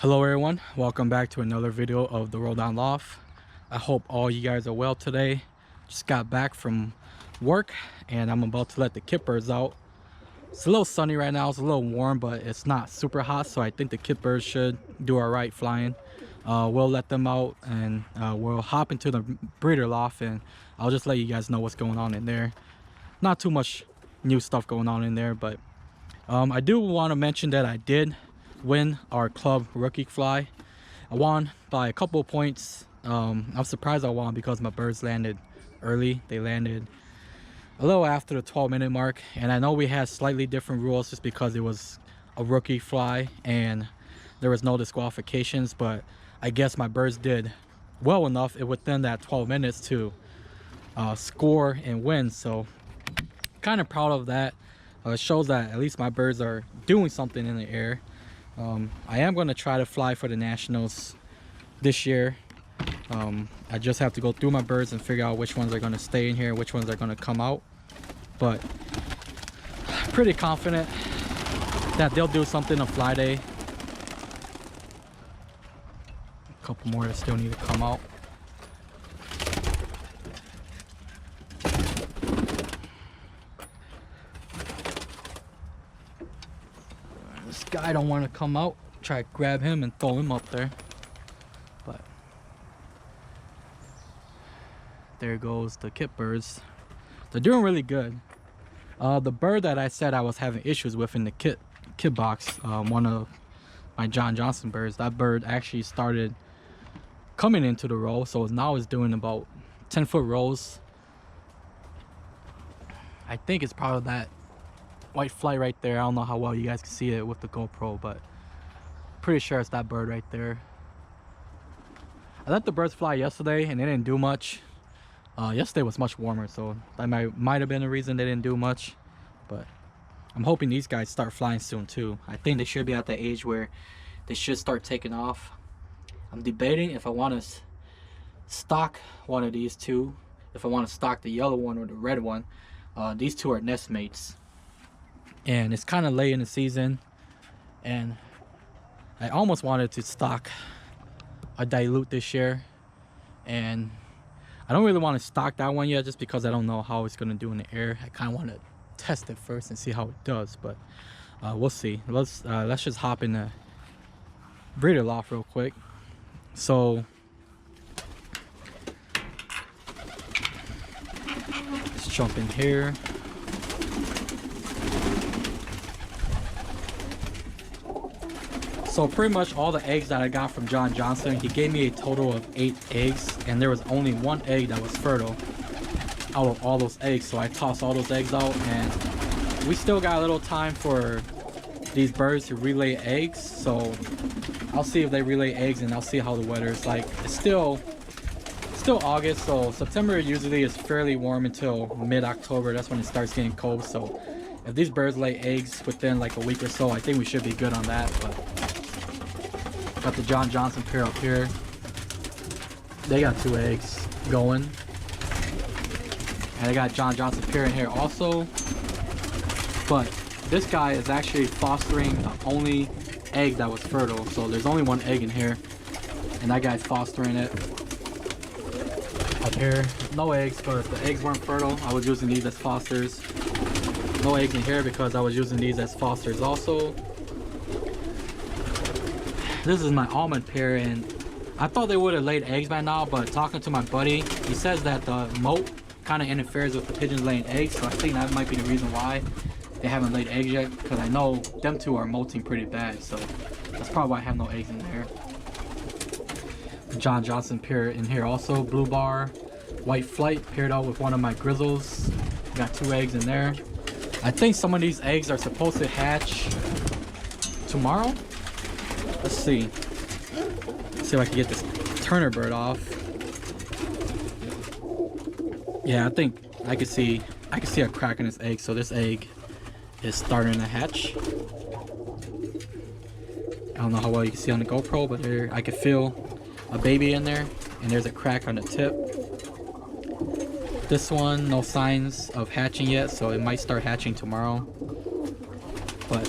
Hello everyone, welcome back to another video of the Roll Down Loft. I hope all you guys are well today. Just got back from work and I'm about to let the kit birds out. It's a little sunny right now, it's a little warm, but it's not super hot, so I think the kit birds should do alright flying. We'll let them out and we'll hop into the breeder loft and I'll just let you guys know what's going on in there. Not too much new stuff going on in there, but I do want to mention that I did win our club rookie fly. I won by a couple of points. I'm surprised I won because my birds landed early. They landed a little after the 12-minute mark, and I know we had slightly different rules just because it was a rookie fly and there was no disqualifications, but I guess my birds did well enough within that 12 minutes to score and win, so kind of proud of that. It shows that at least my birds are doing something in the air. I am going to try to fly for the nationals this year. I just have to go through my birds and figure out which ones are going to stay in here, which ones are going to come out, but pretty confident that they'll do something on fly day. A couple more that still need to come out. This guy don't want to come out. Try to grab him and throw him up there, but there goes the kit birds. They're doing really good. The bird that I said I was having issues with in the kit box, one of my John Johnson birds, that bird actually started coming into the roll, so now it's doing about 10-foot rolls. I think it's probably that white flight right there. I don't know how well you guys can see it with the GoPro, but pretty sure it's that bird right there. I let the birds fly yesterday and they didn't do much. Yesterday was much warmer, so that might have been the reason they didn't do much, but I'm hoping these guys start flying soon too. I think they should be at the age where they should start taking off. I'm debating if I want to stock one of these two, if I want to stock the yellow one or the red one. These two are nest mates, and it's kind of late in the season, and I almost wanted to stock a dilute this year, and I don't really want to stock that one yet just because I don't know how it's going to do in the air. I kind of want to test it first and see how it does, but we'll see. Let's just hop in the breeder loft real quick. So let's jump in here. So pretty much all the eggs that I got from John Johnson, he gave me a total of 8 eggs, and there was only 1 egg that was fertile out of all those eggs, so I tossed all those eggs out, and we still got a little time for these birds to relay eggs, so I'll see if they relay eggs and I'll see how the weather is like. It's still August, so September usually is fairly warm until mid-October. That's when it starts getting cold, so if these birds lay eggs within like a week or so, I think we should be good on that. But got the John Johnson pair up here. They got 2 eggs going, and I got John Johnson pair in here also, but this guy is actually fostering the only egg that was fertile, so there's only 1 egg in here, and that guy's fostering it up here. No eggs, but the eggs weren't fertile. I was using these as fosters. No eggs in here because I was using these as fosters also. This is my almond pair, and I thought they would have laid eggs by now, but talking to my buddy, he says that the moat kind of interferes with the pigeons laying eggs, so I think that might be the reason why they haven't laid eggs yet, because I know them two are molting pretty bad, so that's probably why I have no eggs in there. John Johnson pair in here also, blue bar, white flight paired out with one of my grizzles. Got 2 eggs in there. I think some of these eggs are supposed to hatch tomorrow. Let's see. Let's see if I can get this Turner bird off. Yeah, I think I can see a crack in this egg, so this egg is starting to hatch. I don't know how well you can see on the GoPro, but there I can feel a baby in there, and there's a crack on the tip. This one, no signs of hatching yet, so it might start hatching tomorrow. But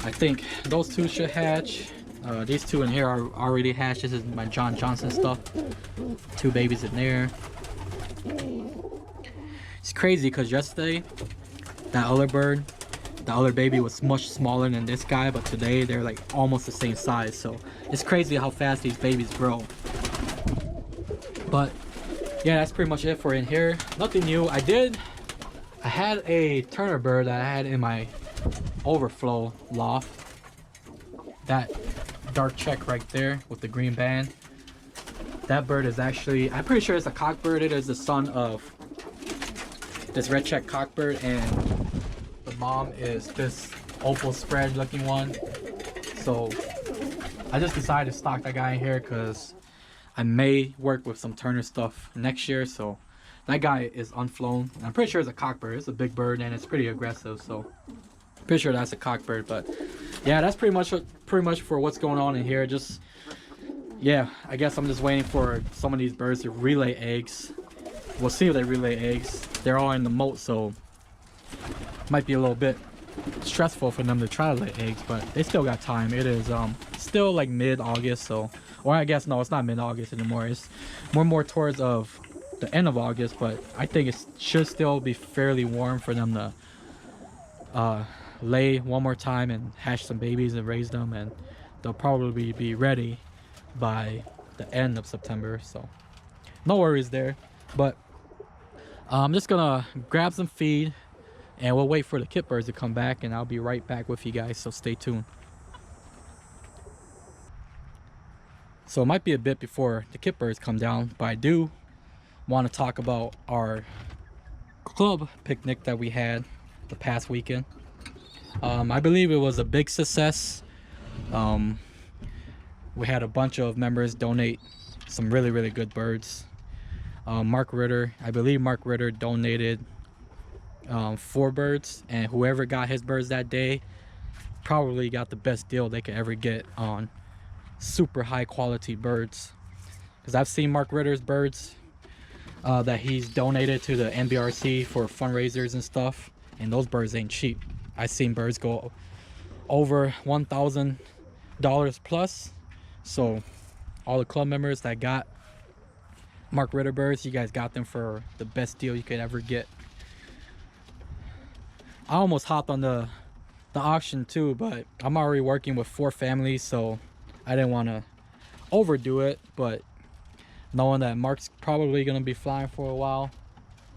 I think those two should hatch. These two in here are already hatched. This is my John Johnson stuff. 2 babies in there. It's crazy because yesterday that other bird, the other baby was much smaller than this guy, but today they're like almost the same size. So it's crazy how fast these babies grow. But yeah, that's pretty much it for in here. Nothing new. I had a Turner bird that I had in my overflow loft. That dark check right there with the green band. That bird is actually, I'm pretty sure it's a cockbird. It is the son of this red check cockbird, and the mom is this opal spread looking one. So I just decided to stock that guy in here because I may work with some Turner stuff next year. So that guy is unflown. I'm pretty sure it's a cockbird. It's a big bird and it's pretty aggressive. So pretty sure that's a cockbird. But yeah, that's pretty much for what's going on in here. Just yeah, I guess I'm just waiting for some of these birds to relay eggs. We'll see if they relay eggs. They're all in the moat, so might be a little bit stressful for them to try to lay eggs, but they still got time. It is still like mid-August, so, or I guess no, it's not mid-August anymore. It's more towards of the end of August, but I think it should still be fairly warm for them to lay one more time and hatch some babies and raise them, and they'll probably be ready by the end of September. So no worries there. But I'm just gonna grab some feed and we'll wait for the kit birds to come back, and I'll be right back with you guys, so stay tuned. So it might be a bit before the kit birds come down, but I do want to talk about our club picnic that we had the past weekend. I believe it was a big success. We had a bunch of members donate some really good birds. Mark Ritter, I believe Mark Ritter donated 4 birds, and whoever got his birds that day probably got the best deal they could ever get on super high quality birds, because I've seen Mark Ritter's birds that he's donated to the NBRC for fundraisers and stuff, and those birds ain't cheap. I've seen birds go over $1,000 plus. So all the club members that got Mark Ritter birds, you guys got them for the best deal you could ever get. I almost hopped on the auction too, but I'm already working with 4 families, so I didn't want to overdo it. But knowing that Mark's probably going to be flying for a while,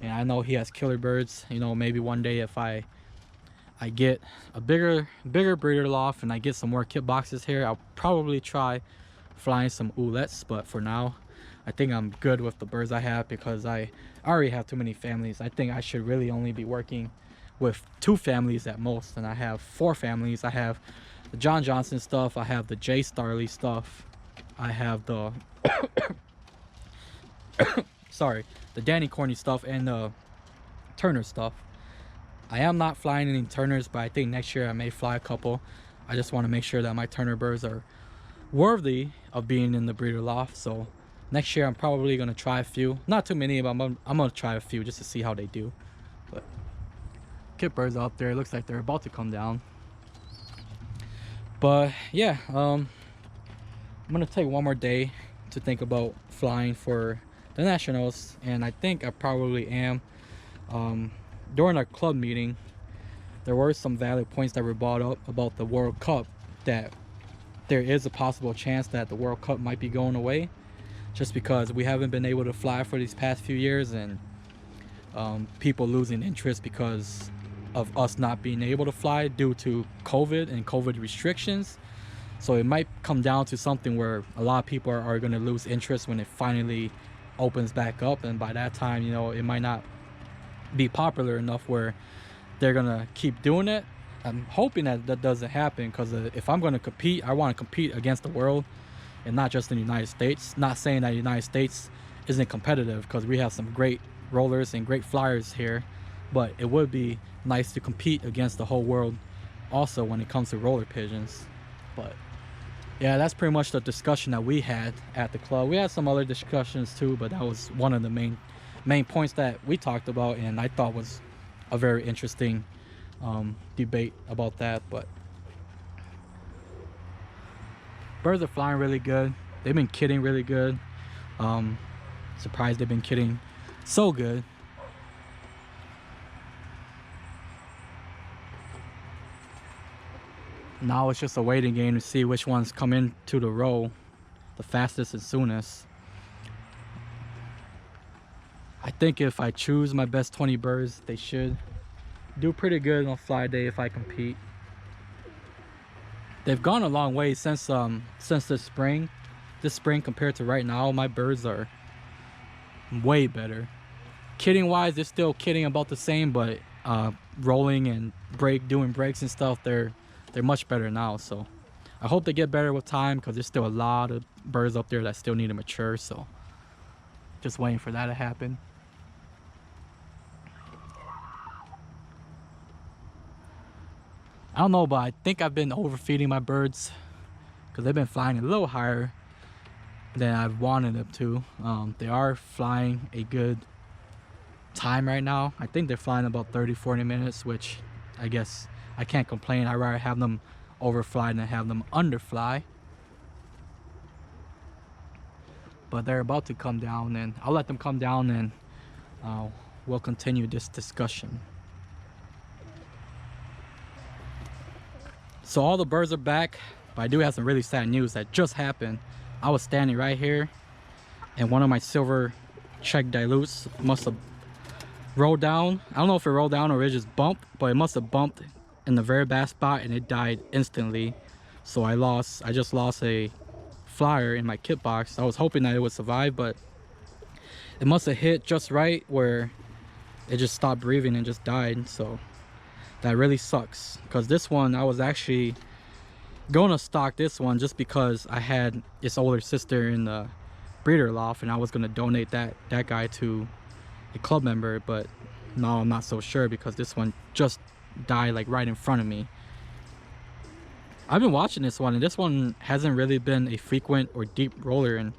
and I know he has killer birds, you know, maybe one day if I get a bigger breeder loft and I get some more kit boxes here, I'll probably try flying some oulettes. But for now, I think I'm good with the birds I have, because I already have too many families. I think I should really only be working with 2 families at most, and I have 4 families. I have the John Johnson stuff, I have the Jay Starley stuff, I have the sorry, the Danny Corny stuff, and the Turner stuff. I am not flying any Turners, but I think next year I may fly a couple. I just want to make sure that my Turner birds are worthy of being in the breeder loft. So next year I'm probably going to try a few. Not too many, but I'm going to try a few just to see how they do. But kit birds out there, it looks like they're about to come down. But yeah, I'm going to take one more day to think about flying for the Nationals, and I think I probably am. During our club meeting, there were some valid points that were brought up about the World Cup, that there is a possible chance that the World Cup might be going away, just because we haven't been able to fly for these past few years, and people losing interest because of us not being able to fly due to COVID and COVID restrictions. So it might come down to something where a lot of people are going to lose interest when it finally opens back up, and by that time, you know, it might not be popular enough where they're gonna keep doing it. I'm hoping that that doesn't happen, because if I'm going to compete, I want to compete against the world and not just in the United States. Not saying that the United States isn't competitive, because we have some great rollers and great flyers here, but it would be nice to compete against the whole world also when it comes to roller pigeons. But yeah, that's pretty much the discussion that we had at the club. We had some other discussions too, but that was one of the main points that we talked about, and I thought was a very interesting debate about that. But Birds are flying really good. They've been kidding really good. Surprised they've been kidding so good. Now it's just a waiting game to see which ones come into the row the fastest and soonest. I think if I choose my best 20 birds, they should do pretty good on fly day if I compete. They've gone a long way since this spring. This spring compared to right now, my birds are way better. Kidding wise, they're still kidding about the same, but rolling and doing breaks and stuff, they're much better now. So I hope they get better with time, because there's still a lot of birds up there that still need to mature. So just waiting for that to happen. I don't know, but I think I've been overfeeding my birds, because they've been flying a little higher than I've wanted them to. They are flying a good time right now. I think they're flying about 30-40 minutes, which I guess I can't complain. I'd rather have them overfly than have them underfly. But they're about to come down, and I'll let them come down, and we'll continue this discussion. So all the birds are back, but I do have some really sad news that just happened. I was standing right here, and one of my silver check dilutes must have rolled down. I don't know if it rolled down or it just bumped, but it must have bumped in the very bad spot, and it died instantly. So I just lost a flyer in my kit box. I was hoping that it would survive, but it must have hit just right where it just stopped breathing and just died. So that really sucks, because this one I was actually going to stock this one just because I had its older sister in the breeder loft, and I was going to donate that guy to a club member. But now I'm not so sure, because this one just died like right in front of me. I've been watching this one, and this one hasn't really been a frequent or deep roller, and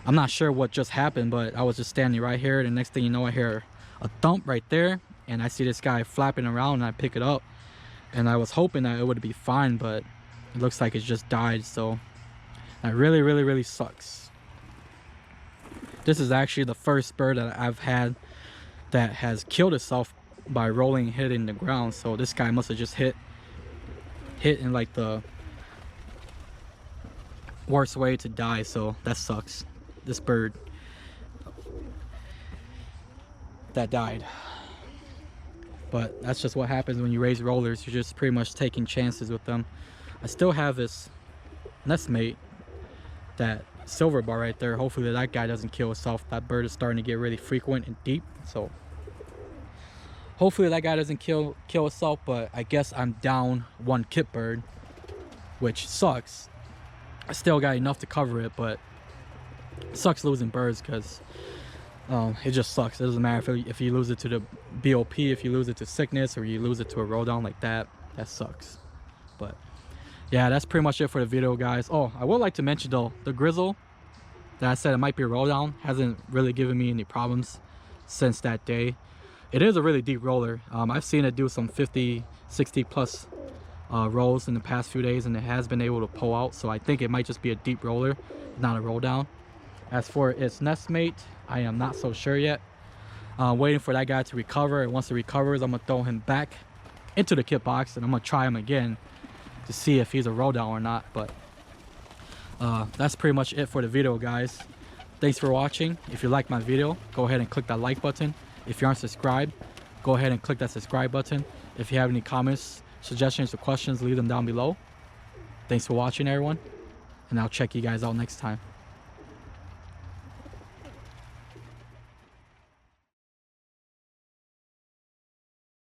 I'm not sure what just happened, but I was just standing right here, and the next thing you know, I hear a thump right there, and I see this guy flapping around, and I pick it up, and I was hoping that it would be fine, but it looks like it's just died. So that really sucks. This is actually the first bird that I've had that has killed itself by rolling, hitting the ground. So this guy must have just hit in like the worst way to die. So that sucks. This bird that died. But that's just what happens when you raise rollers. You're just pretty much taking chances with them. I still have this nestmate, that silver bar right there. Hopefully that guy doesn't kill himself. That bird is starting to get really frequent and deep, so hopefully that guy doesn't kill himself. But I guess I'm down one kit bird, which sucks. I still got enough to cover it, but it sucks losing birds, because it just sucks. It doesn't matter if you lose it to the BOP, if you lose it to sickness, or you lose it to a roll down like that. That sucks. But yeah, that's pretty much it for the video, guys. Oh, I would like to mention though, the grizzle that I said it might be a roll down hasn't really given me any problems since that day. It is a really deep roller. I've seen it do some 50, 60 plus rolls in the past few days, and it has been able to pull out. So I think it might just be a deep roller, not a roll down. As for its nestmate, I am not so sure yet. Waiting for that guy to recover, and once he recovers, I'm gonna throw him back into the kit box, and I'm gonna try him again to see if he's a roll down or not. But that's pretty much it for the video, guys. Thanks for watching. If you like my video, go ahead and click that like button. If you aren't subscribed, go ahead and click that subscribe button. If you have any comments, suggestions, or questions, leave them down below. Thanks for watching, everyone, and I'll check you guys out next time.